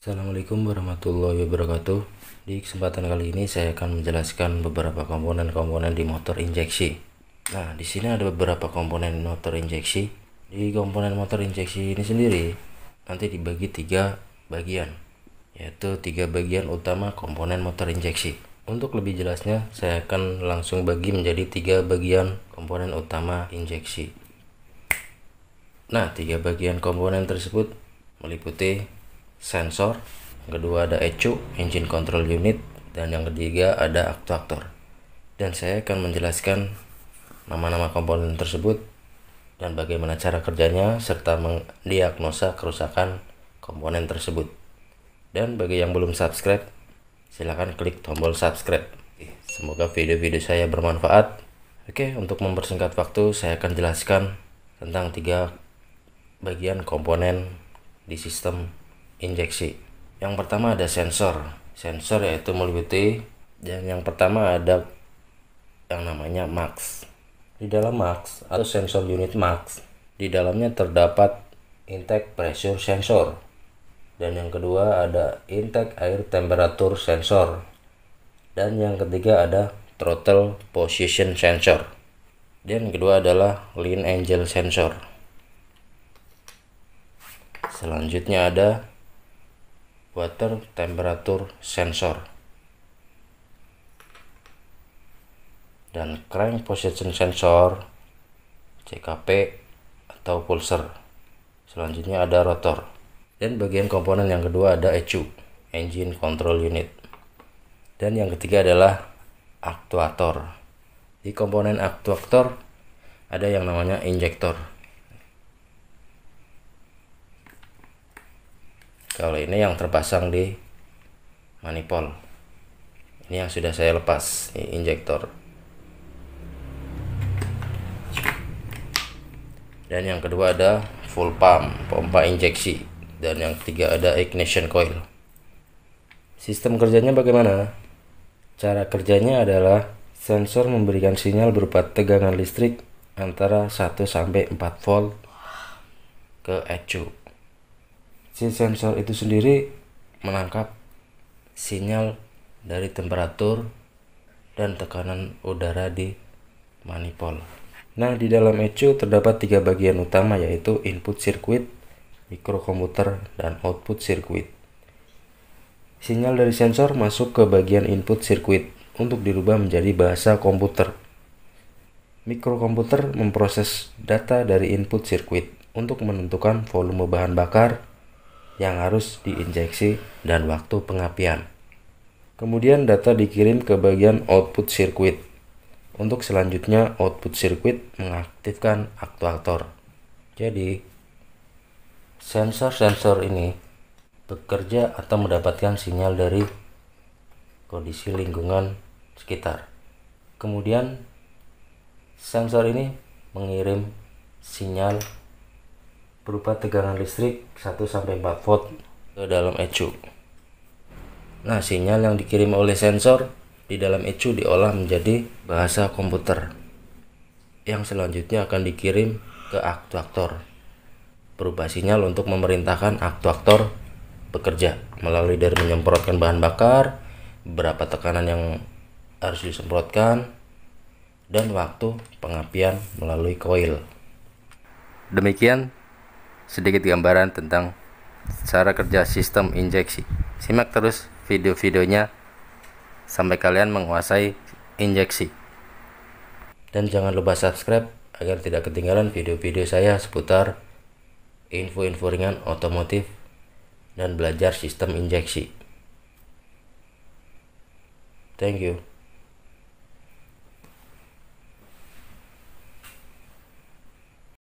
Assalamualaikum warahmatullahi wabarakatuh. Di kesempatan kali ini saya akan menjelaskan beberapa komponen-komponen di motor injeksi. Nah, di sini ada beberapa komponen motor injeksi. Di komponen motor injeksi ini sendiri nanti dibagi 3 bagian, yaitu 3 bagian utama komponen motor injeksi. Untuk lebih jelasnya, saya akan langsung bagi menjadi 3 bagian komponen utama injeksi. Nah, 3 bagian komponen tersebut meliputi sensor, yang kedua ada ECU, engine control unit, dan yang ketiga ada aktuator. Dan saya akan menjelaskan nama-nama komponen tersebut dan bagaimana cara kerjanya serta mendiagnosa kerusakan komponen tersebut. Dan bagi yang belum subscribe, silahkan klik tombol subscribe. Semoga video-video saya bermanfaat. Oke, untuk mempersingkat waktu, saya akan jelaskan tentang 3 bagian komponen di sistem injeksi. Yang pertama ada sensor. Sensor yaitu meliputi, dan yang pertama ada yang namanya max. Di dalam max atau sensor unit max, di dalamnya terdapat intake pressure sensor. Dan yang kedua ada intake air temperature sensor. Dan yang ketiga ada throttle position sensor. Dan yang kedua adalah line angle sensor. Selanjutnya ada water temperature sensor dan crank position sensor, CKP atau pulser. Selanjutnya ada rotor. Dan bagian komponen yang kedua ada ECU, engine control unit. Dan yang ketiga adalah aktuator. Di komponen aktuator ada yang namanya injektor. Kalau ini yang terpasang di manifold, ini yang sudah saya lepas, ini injektor. Dan yang kedua ada full pump, pompa injeksi. Dan yang ketiga ada ignition coil. Sistem kerjanya bagaimana? Cara kerjanya adalah sensor memberikan sinyal berupa tegangan listrik antara 1 sampai 4 volt ke ECU. Si sensor itu sendiri menangkap sinyal dari temperatur dan tekanan udara di manifold. Nah, di dalam ECU terdapat 3 bagian utama, yaitu input circuit, mikrokomputer, dan output circuit. Sinyal dari sensor masuk ke bagian input circuit untuk dirubah menjadi bahasa komputer. Mikrokomputer memproses data dari input circuit untuk menentukan volume bahan bakar yang harus diinjeksi dan waktu pengapian. Kemudian data dikirim ke bagian output circuit. Untuk selanjutnya output circuit mengaktifkan aktuator. Jadi sensor-sensor ini bekerja atau mendapatkan sinyal dari kondisi lingkungan sekitar. Kemudian sensor ini mengirim sinyal berupa tegangan listrik 1 sampai 4 volt ke dalam ECU. Nah, sinyal yang dikirim oleh sensor di dalam ECU diolah menjadi bahasa komputer, yang selanjutnya akan dikirim ke aktuator. Berubah sinyal untuk memerintahkan aktuator bekerja melalui dari menyemprotkan bahan bakar, berapa tekanan yang harus disemprotkan, dan waktu pengapian melalui koil. Demikian sedikit gambaran tentang cara kerja sistem injeksi. Simak terus video-videonya sampai kalian menguasai injeksi. Dan jangan lupa subscribe agar tidak ketinggalan video-video saya seputar info-info ringan otomotif dan belajar sistem injeksi. Thank you.